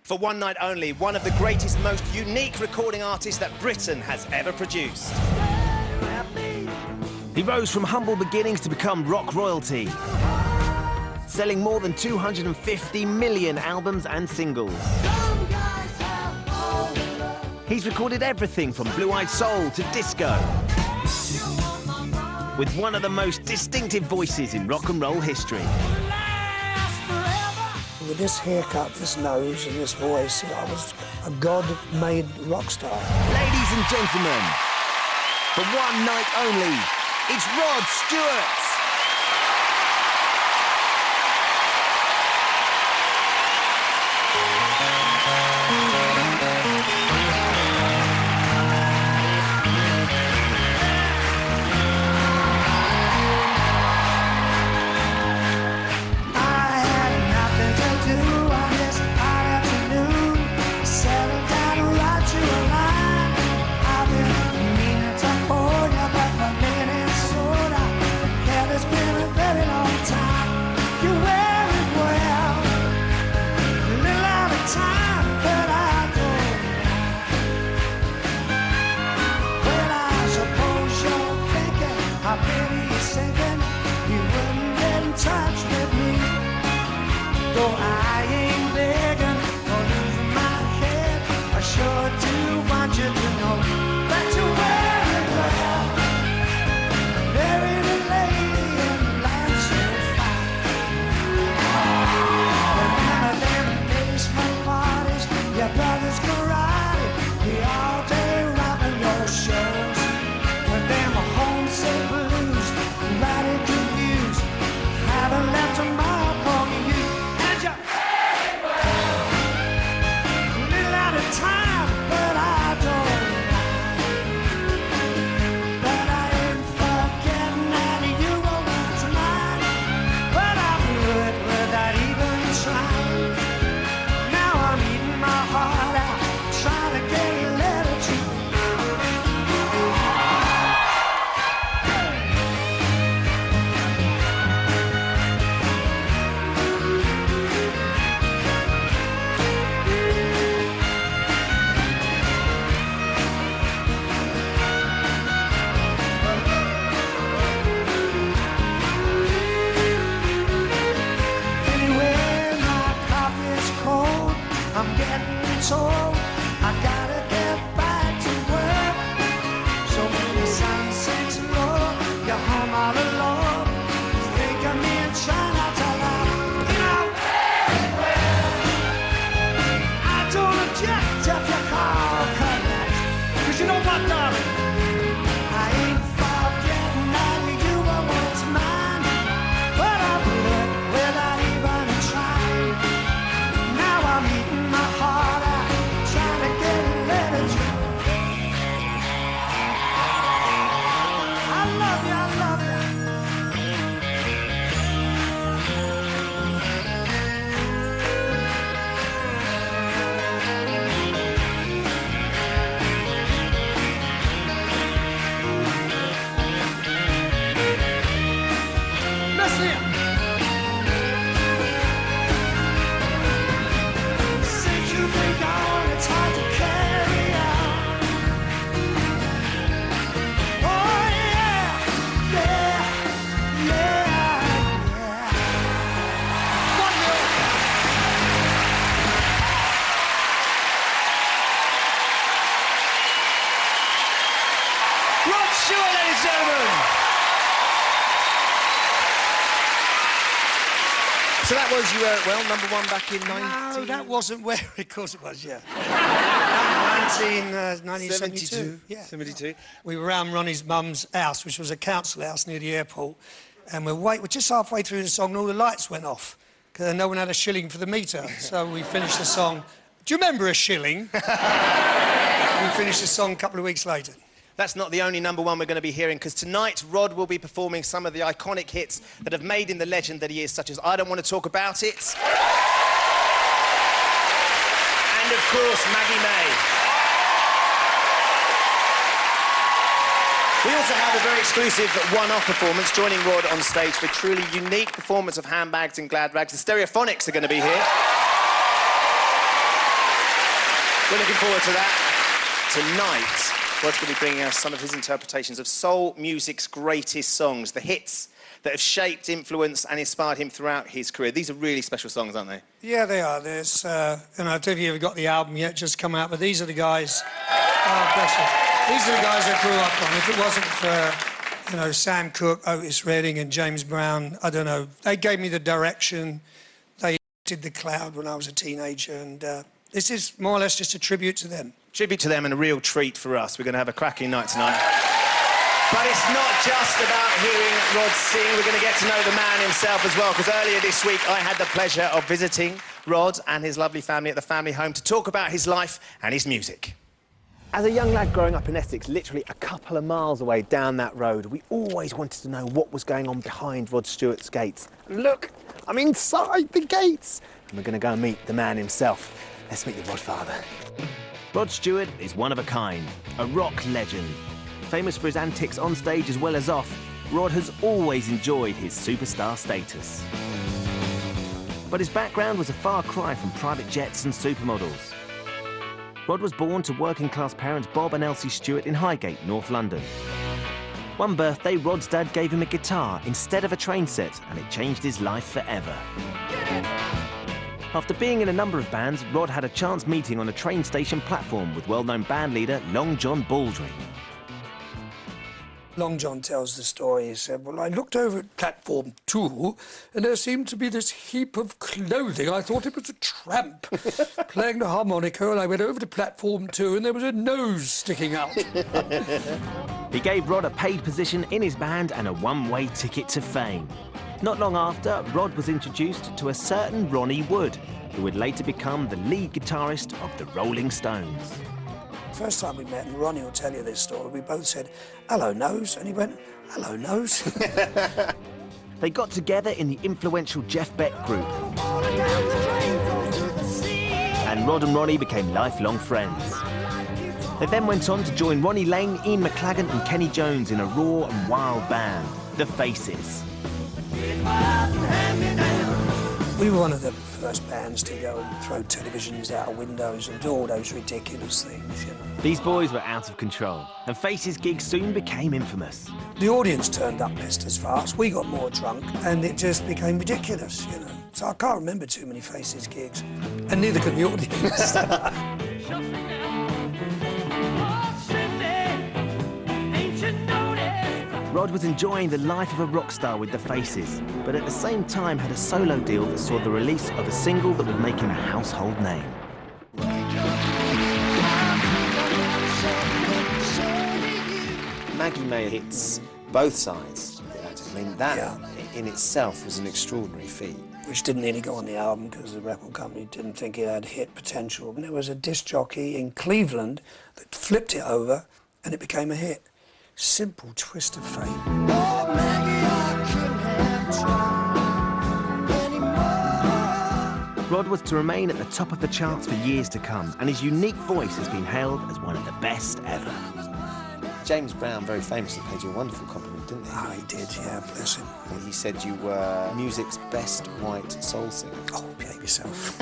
For one night only, one of the greatest, most unique recording artists that Britain has ever produced. He rose from humble beginnings to become rock royalty, selling more than 250 million albums and singles. He's recorded everything from blue-eyed soul to disco, with one of the most distinctive voices in rock and roll history. With this haircut, this nose and this voice, I was a god-made rock star. Ladies and gentlemen, for one night only, it's Rod Stewart. So that was, you were, well, #1 back in 19... No, that wasn't where, of course it was, yeah. 1972. Yeah. 72. We were around Ronnie's mum's house, which was a council house near the airport, and we're just halfway through the song and all the lights went off, because no one had a shilling for the meter. So we finished the song. Do you remember a shilling? We finished the song a couple of weeks later. That's not the only #1 we're going to be hearing, because tonight Rod will be performing some of the iconic hits that have made him the legend that he is, such as I Don't Want to Talk About It, and of course Maggie May. We also have a very exclusive one-off performance, joining Rod on stage for a truly unique performance of Handbags and Glad Rags. The Stereophonics are going to be here. We're looking forward to that. Tonight, Rod's going to be bringing us some of his interpretations of soul music's greatest songs, the hits that have shaped, influenced and inspired him throughout his career. These are really special songs, aren't they? Yeah, they are. There's, and I don't know if you ever got the album yet, just come out, but these are the guys, oh, bless you. These are the guys I grew up on. If it wasn't for, you know, Sam Cooke, Otis Redding and James Brown, I don't know, they gave me the direction. They did The Cloud when I was a teenager, and this is more or less just a tribute to them. Tribute to them and a real treat for us. We're going to have a cracking night tonight. But it's not just about hearing Rod sing. We're going to get to know the man himself as well, because earlier this week I had the pleasure of visiting Rod and his lovely family at the family home to talk about his life and his music. As a young lad growing up in Essex, literally a couple of miles away down that road, we always wanted to know what was going on behind Rod Stewart's gates. And look, I'm inside the gates. And we're going to go and meet the man himself. Let's meet the Rodfather. Rod Stewart is one of a kind, a rock legend. Famous for his antics on stage as well as off, Rod has always enjoyed his superstar status. But his background was a far cry from private jets and supermodels. Rod was born to working-class parents Bob and Elsie Stewart in Highgate, North London. One birthday, Rod's dad gave him a guitar instead of a train set, and it changed his life forever. After being in a number of bands, Rod had a chance meeting on a train station platform with well-known band leader Long John Baldry. Long John tells the story. He said, well, I looked over at platform 2 and there seemed to be this heap of clothing. I thought it was a tramp playing the harmonica, and I went over to platform 2 and there was a nose sticking out. He gave Rod a paid position in his band and a one-way ticket to fame. Not long after, Rod was introduced to a certain Ronnie Wood, who would later become the lead guitarist of the Rolling Stones. First time we met, and Ronnie will tell you this story, we both said, hello, Nose, and he went, hello, Nose. They got together in the influential Jeff Beck group. And Rod and Ronnie became lifelong friends. They then went on to join Ronnie Lane, Ian McLagan and Kenny Jones in a raw and wild band, The Faces. We were one of the first bands to go and throw televisions out of windows and do all those ridiculous things, you know. These boys were out of control, and Faces gigs soon became infamous. The audience turned up just as fast, we got more drunk, and it just became ridiculous, you know. So I can't remember too many Faces gigs, and neither can the audience. Rod was enjoying the life of a rock star with The Faces, but at the same time had a solo deal that saw the release of a single that would make him a household name. Maggie May hits both sides. I mean, that in itself was an extraordinary feat. Which didn't nearly go on the album because the record company didn't think it had hit potential. And there was a disc jockey in Cleveland that flipped it over and it became a hit. Simple twist of fate. Oh, Maggie, I couldn't have tried anymore. Rod was to remain at the top of the charts for years to come, and his unique voice has been hailed as one of the best ever. James Brown very famously paid you a wonderful compliment, didn't he? Ah, he did, yeah, bless him. He said you were music's best white soul singer. Oh, behave yourself.